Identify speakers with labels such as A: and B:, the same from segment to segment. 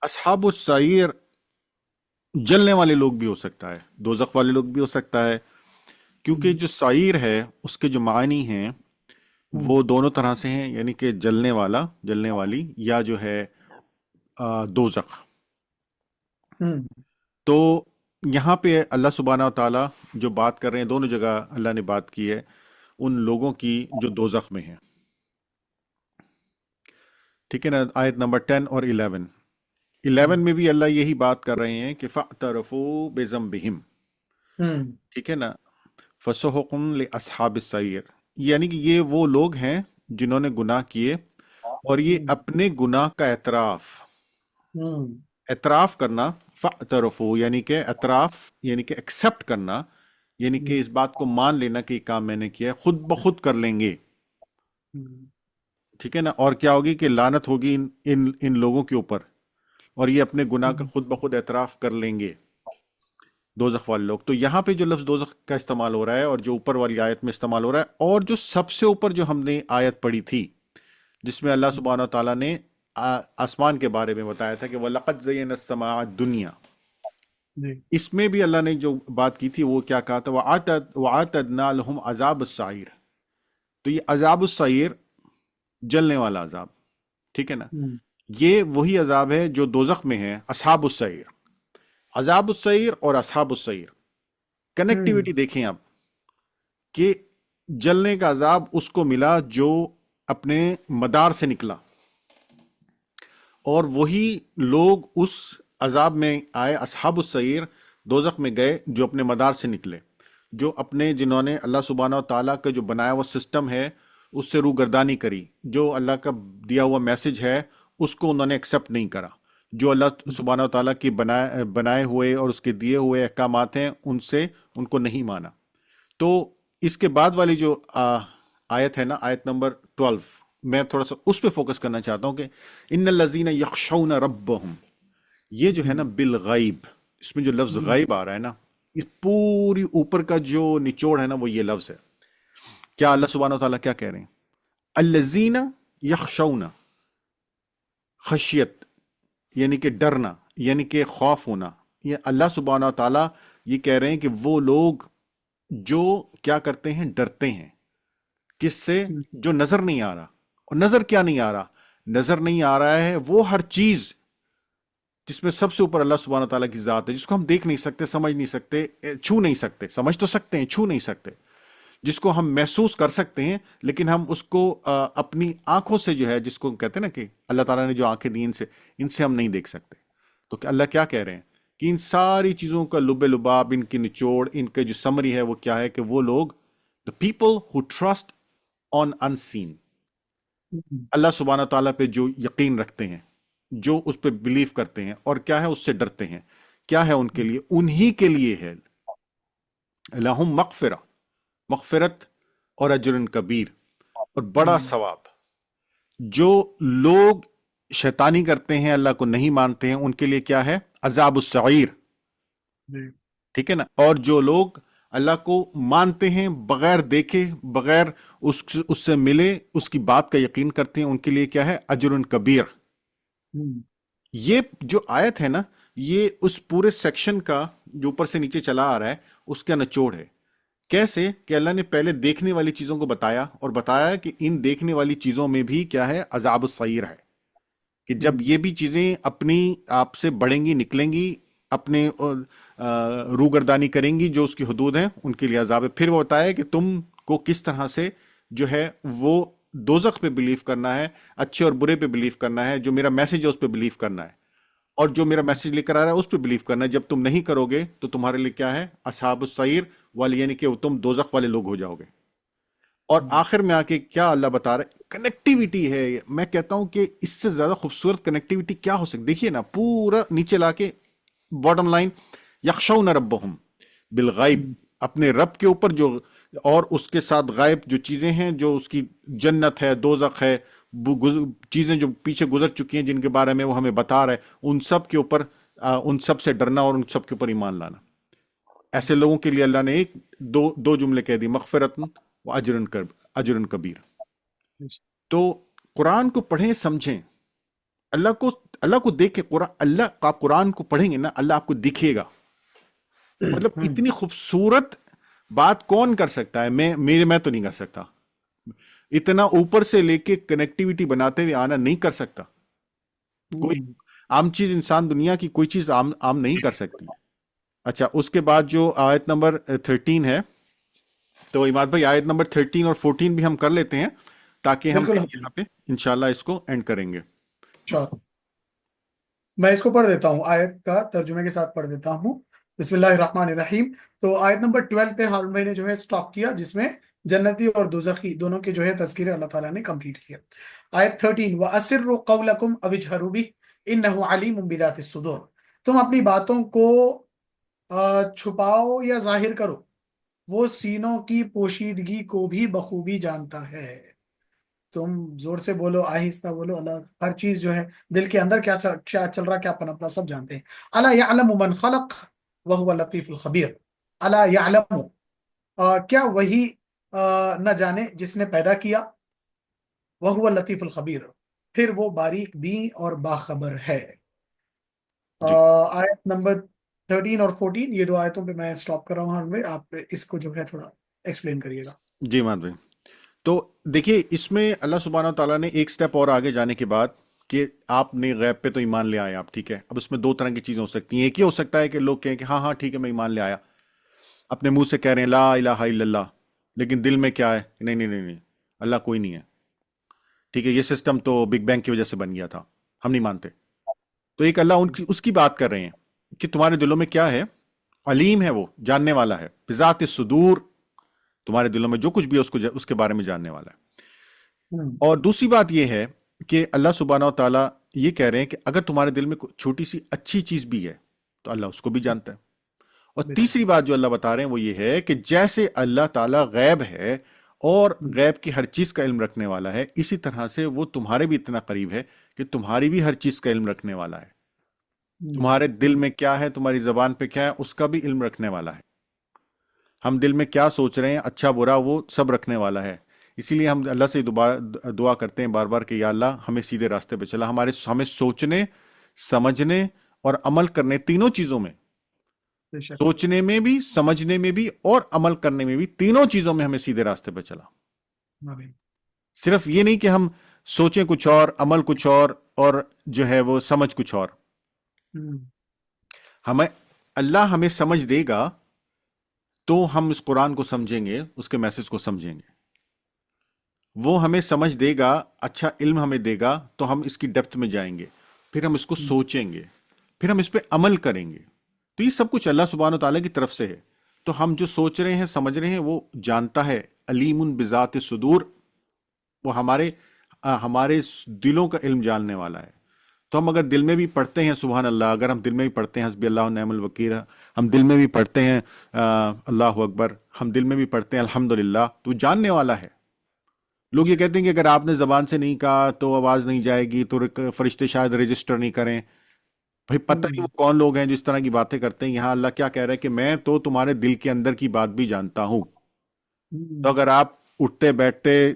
A: اصحاب السعیر جلنے والے لوگ بھی ہو سکتا ہے، دوزخ والے لوگ بھی ہو سکتا ہے، کیونکہ جو سعیر ہے اس کے جو معنی ہیں وہ دونوں طرح سے ہیں، یعنی کہ جلنے والا، جلنے والی، یا جو ہے دوزخ۔ تو یہاں پہ اللہ سبحانہ و تعالیٰ جو بات کر رہے ہیں، دونوں جگہ اللہ نے بات کی ہے ان لوگوں کی جو دوزخ میں ہیں، ٹھیک ہے نا؟ آیت نمبر 10 اور 11، 11 میں بھی اللہ یہی بات کر رہے ہیں کہ فَاعْتَرَفُوا بِذَنبِهِمْ، ٹھیک ہے نا؟ فَسُحُقٌ لِأَصْحَابِ السَّعِيرِ، یعنی کہ یہ وہ لوگ ہیں جنہوں نے گناہ کیے، اور یہ اپنے گناہ کا اعتراف کرنا، فَاعْتَرَفُوا یعنی کہ اعتراف، یعنی کہ ایکسپٹ کرنا، یعنی کہ اس بات کو مان لینا کہ یہ کام میں نے کیا ہے، خود بخود کر لیں گے، ٹھیک ہے نا؟ اور کیا ہوگی کہ لعنت ہوگی ان لوگوں کے اوپر، اور یہ اپنے گناہ کا خود بخود اعتراف کر لیں گے، دوزخ والے لوگ۔ تو یہاں پہ جو لفظ دوزخ کا استعمال ہو رہا ہے اور جو اوپر والی آیت میں استعمال ہو رہا ہے، اور جو سب سے اوپر جو ہم نے آیت پڑھی تھی جس میں اللہ سبحانہ و تعالیٰ نے آسمان کے بارے میں بتایا تھا کہ وَلَقَدْ زَيَّنَا السَّمَاءَ الدُّنْيَا، اس میں بھی اللہ نے جو بات کی تھی وہ کیا کہا تھا؟ وَعَاتَدْنَا لَهُمْ عَذَابَ السَّعِيرِ، تو یہ عذاب السعیر، جلنے والا عذاب، ٹھیک ہے نا؟ یہ وہی عذاب ہے جو دوزخ میں ہے، اصحاب السعیر۔ عذاب السعیر اور اصحاب السعیر، کنیکٹیوٹی دیکھیں آپ، کہ جلنے کا عذاب اس کو ملا جو اپنے مدار سے نکلا، اور وہی لوگ اس عذاب میں آئے، اصحاب السعیر دوزخ میں گئے جو اپنے مدار سے نکلے، جو اپنے، جنہوں نے اللہ سبحانہ و تعالیٰ کا جو بنایا ہوا سسٹم ہے اس سے روگردانی کری، جو اللہ کا دیا ہوا میسج ہے اس کو انہوں نے ایکسپٹ نہیں کرا، جو اللہ سبحانہ و تعالیٰ کی بنائے ہوئے اور اس کے دیے ہوئے احکامات ہیں ان کو نہیں مانا۔ تو اس کے بعد والی جو آیت ہے نا، آیت نمبر 12، میں تھوڑا سا اس پہ فوکس کرنا چاہتا ہوں کہ ان الذین یخشون ربہم، یہ جو ہے نا بالغیب، اس میں جو لفظ غیب آ رہا ہے نا، اس پوری اوپر کا جو نچوڑ ہے نا وہ یہ لفظ ہے۔ کیا اللہ سبحانہ و تعالیٰ کیا کہہ رہے ہیں؟ الذین یخشون، خشیت یعنی کہ ڈرنا، یعنی کہ خوف ہونا، یہ اللہ سبحانہ و تعالیٰ یہ کہہ رہے ہیں کہ وہ لوگ جو کیا کرتے ہیں، ڈرتے ہیں، کس سے؟ جو نظر نہیں آ رہا۔ اور نظر کیا نہیں آ رہا؟ نظر نہیں آ رہا ہے وہ ہر چیز جس میں سب سے اوپر اللہ سبحانہ و تعالیٰ کی ذات ہے، جس کو ہم دیکھ نہیں سکتے، سمجھ نہیں سکتے، چھو نہیں سکتے، سمجھ تو سکتے ہیں، چھو نہیں سکتے، جس کو ہم محسوس کر سکتے ہیں لیکن ہم اس کو اپنی آنکھوں سے جو ہے، جس کو کہتے ہیں نا کہ اللہ تعالیٰ نے جو آنکھیں دی ان سے ہم نہیں دیکھ سکتے۔ تو کہ اللہ کیا کہہ رہے ہیں کہ ان ساری چیزوں کا لب لباب، ان کی نچوڑ، ان کا جو سمری ہے وہ کیا ہے کہ وہ لوگ the people who trust on unseen، اللہ سبحانہ تعالیٰ پہ جو یقین رکھتے ہیں، جو اس پہ بلیف کرتے ہیں، اور کیا ہے اس سے ڈرتے ہیں، کیا ہے ان کے لیے؟ انہی کے لیے ہے لہم مغفرہ، مغفرت اور اجر کبیر، اور بڑا ثواب۔ جو لوگ شیطانی کرتے ہیں، اللہ کو نہیں مانتے ہیں، ان کے لیے کیا ہے؟ عذاب السعیر، ٹھیک ہے نا؟ اور جو لوگ اللہ کو مانتے ہیں، بغیر دیکھے، بغیر اس سے ملے، اس کی بات کا یقین کرتے ہیں، ان کے لیے کیا ہے؟ اجر کبیر۔ یہ جو آیت ہے نا، یہ اس پورے سیکشن کا جو اوپر سے نیچے چلا آ رہا ہے اس کا نچوڑ ہے۔ کیسے کہ اللہ نے پہلے دیکھنے والی چیزوں کو بتایا، اور بتایا کہ ان دیکھنے والی چیزوں میں بھی کیا ہے؟ عذاب السعیر ہے، کہ جب یہ بھی چیزیں اپنی آپ سے بڑھیں گی، نکلیں گی، اپنے روگردانی کریں گی، جو اس کی حدود ہیں، ان کے لیے عذاب ہے۔ پھر وہ بتایا کہ تم کو کس طرح سے جو ہے وہ دوزخ پہ بلیف کرنا ہے، اچھے اور برے پہ بلیف کرنا ہے، جو میرا میسج ہے اس پہ بلیف کرنا ہے، اور جو میرا میسج لے کر آ رہا ہے اس پہ بلیف کرنا ہے۔ جب تم نہیں کرو گے تو تمہارے لیے کیا ہے؟ اصحاب السعیر والے، یعنی کہ تم دوزخ والے لوگ ہو جاؤ گے۔ اور آخر میں آ کے کیا اللہ بتا رہا ہے؟ کنیکٹیوٹی ہے۔ میں کہتا ہوں کہ اس سے زیادہ خوبصورت کنیکٹیوٹی کیا ہو سکتی؟ دیکھیے نا، پورا نیچے لا کے باٹم لائن، یخشون ربہم بالغیب، اپنے رب کے اوپر جو، اور اس کے ساتھ غائب جو چیزیں ہیں، جو اس کی جنت ہے، دوزخ ہے، چیزیں جو پیچھے گزر چکی ہیں جن کے بارے میں وہ ہمیں بتا رہا ہے، ان سب کے اوپر ان سب سے ڈرنا اور ان سب کے اوپر ایمان لانا۔ ایسے لوگوں کے لیے اللہ نے دو جملے کہہ دی، مغفرت و اجر کبیر۔ تو قرآن کو پڑھیں، سمجھیں، اللہ کو اللہ کو دیکھ کے قرآن، اللہ آپ قرآن کو پڑھیں گے نا اللہ آپ کو دکھے گا. مطلب
B: ہوں
A: اتنی خوبصورت بات کون کر سکتا ہے؟ میں تو نہیں کر سکتا. اتنا اوپر سے لے کے کنیکٹیوٹی بناتے ہوئے آنا نہیں کر سکتا. کوئی
B: ہوں
A: عام چیز انسان دنیا کی کوئی چیز عام نہیں کر سکتی. اچھا اس کے بعد جو آیت نمبر 13 ہے، تو اماد بھائی آیت نمبر 13 اور 14 بھی ہم کر لیتے ہیں تاکہ ہم
B: بالکل
A: پھر
B: حضرت،
A: یہاں پہ انشاءاللہ اس کو اینڈ کریں گے.
B: شاء میں اس کو پڑھ دیتا ہوں، آیت کا ترجمے کے ساتھ پڑھ دیتا ہوں. بسم اللہ الرحمن الرحیم. تو آیت نمبر 12 پہ حال میں نے جو ہے سٹاپ کیا، جس میں جنتی اور دوزخی دونوں کے جو ہے تذکرے اللہ تعالیٰ نے کمپلیٹ کیا. آیت 13 وَأَسِرُّوا قَوْلَكُمْ أَوِ اجْهَرُوا بِهِ إِنَّهُ عَلِيمٌ بِذَاتِ الصُّدُورِ. تم اپنی باتوں کو چھپاؤ یا ظاہر کرو، وہ سینوں کی پوشیدگی کو بھی بخوبی جانتا ہے. تم زور سے بولو، آہستہ بولو، اللہ ہر چیز جو ہے دل کے اندر کیا چل رہا، کیا پنپنا، سب جانتے ہیں. الا یعلم من خلق وهو اللطیف الخبیر. الا یعلم، کیا وہی نہ جانے جس نے پیدا کیا، وهو اللطیف الخبیر، پھر وہ باریک بین اور باخبر ہے.
A: جی
B: آیت نمبر 13 اور 14، یہ دو آیتوں پہ میں سٹاپ کر رہا ہوں. ہر آپ اس کو جو ہے تھوڑا ایکسپلین کریے گا.
A: جی اماد بھائی. تو دیکھیے اس میں اللہ سبحانہ و تعالیٰ نے ایک سٹیپ اور آگے جانے کے بعد کہ آپ نے غیب پہ تو ایمان لے آئے آپ، ٹھیک ہے. اب اس میں دو طرح کی چیزیں ہو سکتی ہیں. ایک یہ ہو سکتا ہے کہ لوگ کہیں کہ ہاں ہاں ٹھیک ہے میں ایمان لے آیا، اپنے منہ سے کہہ رہے ہیں لا الہ الا اللہ، لیکن دل میں کیا ہے؟ نہیں نہیں نہیں نہیں، اللہ کوئی نہیں ہے. ٹھیک ہے، یہ سسٹم تو بگ بینگ کی وجہ سے بن گیا تھا، ہم نہیں مانتے. تو ایک اللہ اس کی بات کر رہے ہیں کہ تمہارے دلوں میں کیا ہے. علیم ہے، وہ جاننے والا ہے. بذات الصدور، تمہارے دلوں میں جو کچھ بھی ہے اس کے بارے میں جاننے والا ہے.
B: ہوں
A: اور دوسری بات یہ ہے کہ اللہ سبحانہ و تعالیٰ یہ کہہ رہے ہیں کہ اگر تمہارے دل میں کوئی چھوٹی سی اچھی چیز بھی ہے تو اللہ اس کو بھی جانتا ہے. اور
B: بے شک.
A: تیسری بات جو اللہ بتا رہے ہیں وہ یہ ہے کہ جیسے اللہ تعالیٰ غیب ہے اور غیب کی ہر چیز کا علم رکھنے والا ہے، اسی طرح سے وہ تمہارے بھی اتنا قریب ہے کہ تمہاری بھی ہر چیز کا علم رکھنے والا ہے. تمہارے دل میں کیا ہے، تمہاری زبان پہ کیا ہے، اس کا بھی علم رکھنے والا ہے. ہم دل میں کیا سوچ رہے ہیں، اچھا برا، وہ سب رکھنے والا ہے. اسی لیے ہم اللہ سے دوبارہ دعا کرتے ہیں بار بار کہ یا اللہ ہمیں سیدھے راستے پہ چلا. ہمیں سوچنے، سمجھنے اور عمل کرنے، تینوں چیزوں میں،
B: بے شک.
A: سوچنے میں بھی، سمجھنے میں بھی اور عمل کرنے میں بھی، تینوں چیزوں میں ہمیں سیدھے راستے پہ چلا.
B: آمین.
A: صرف یہ نہیں کہ ہم سوچیں کچھ اور، عمل کچھ اور جو ہے وہ سمجھ کچھ اور.
B: ہوں
A: ہمیں اللہ ہمیں سمجھ دے گا تو ہم اس قرآن کو سمجھیں گے، اس کے میسج کو سمجھیں گے. وہ ہمیں سمجھ دے گا، اچھا علم ہمیں دے گا تو ہم اس کی ڈیپتھ میں جائیں گے، پھر ہم اس کو سوچیں گے، پھر ہم اس پہ عمل کریں گے. تو یہ سب کچھ اللہ سبحانہ و تعالیٰ کی طرف سے ہے. تو ہم جو سوچ رہے ہیں، سمجھ رہے ہیں، وہ جانتا ہے. علیم بذات صدور، وہ ہمارے دلوں کا علم جاننے والا ہے. تو ہم اگر دل میں بھی پڑھتے ہیں سبحان اللہ، اگر ہم دل میں بھی پڑھتے ہیں حسبی اللہ و نعم الوکیل، ہم دل میں بھی پڑھتے ہیں اللہ اکبر، ہم دل میں بھی پڑھتے ہیں الحمدللہ، تو جاننے والا ہے. لوگ یہ کہتے ہیں کہ اگر آپ نے زبان سے نہیں کہا تو آواز نہیں جائے گی، تو فرشتے شاید رجسٹر نہیں کریں. بھائی پتہ نہیں وہ کون لوگ ہیں جو اس طرح کی باتیں کرتے ہیں. یہاں اللہ کیا کہہ رہا ہے کہ میں تو تمہارے دل کے اندر کی بات بھی جانتا ہوں. تو اگر آپ اٹھتے بیٹھتے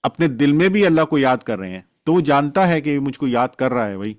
A: اپنے دل میں بھی اللہ کو یاد کر رہے ہیں تو وہ جانتا ہے کہ مجھ کو یاد کر رہا ہے. بھائی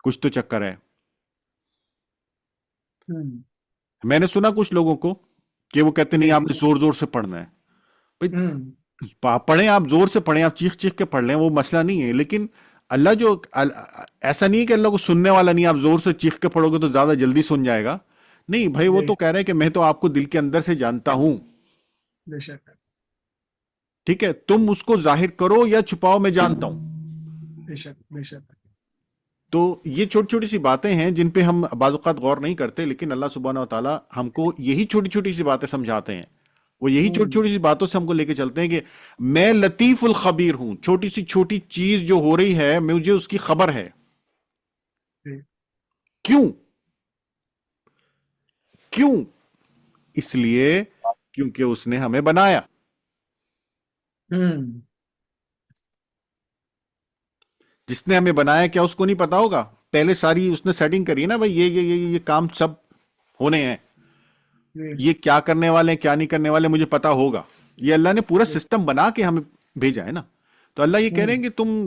A: کچھ تو چکر ہے. میں نے سنا کچھ لوگوں کو کہ وہ کہتے نہیں آپ نے زور زور سے پڑھنا ہے. بھائی پڑھیں، آپ زور سے پڑھیں، آپ چیخ چیخ کے پڑھ لیں، وہ مسئلہ نہیں ہے. لیکن اللہ ایسا نہیں ہے کہ اللہ کو سننے والا نہیں. آپ زور سے چیخ کے پڑھو گے تو زیادہ جلدی سن جائے گا. نہیں بھائی، وہ تو کہہ رہے ہیں کہ میں تو آپ کو دل کے اندر سے جانتا ہوں.
B: بے شک.
A: ٹھیک ہے، تم اس کو ظاہر کرو یا چھپاؤ، میں جانتا ہوں.
B: بے شک. بے شک.
A: تو یہ چھوٹی چھوٹی سی باتیں ہیں جن پہ ہم بعض اوقات غور نہیں کرتے، لیکن اللہ سبحانہ و تعالیٰ ہم کو یہی چھوٹی چھوٹی سی باتیں سمجھاتے ہیں. وہ یہی چھوٹی چھوٹی سی باتوں سے ہم کو لے کے چلتے ہیں کہ میں لطیف الخبیر ہوں. چھوٹی سی چھوٹی چیز جو ہو رہی ہے مجھے اس کی خبر ہے. کیوں؟ کیوں؟ اس لیے کیونکہ اس نے ہمیں بنایا. جس نے ہمیں بنایا کیا اس کو نہیں پتا ہوگا؟ پہلے ساری اس نے سیٹنگ کری ہے نا بھائی، یہ کام سب ہونے ہیں، یہ کیا کرنے والے ہیں کیا نہیں کرنے والے مجھے پتا ہوگا. یہ اللہ نے پورا سسٹم بنا کے ہمیں بھیجا ہے نا. تو اللہ یہ کہہ رہے ہیں کہ تم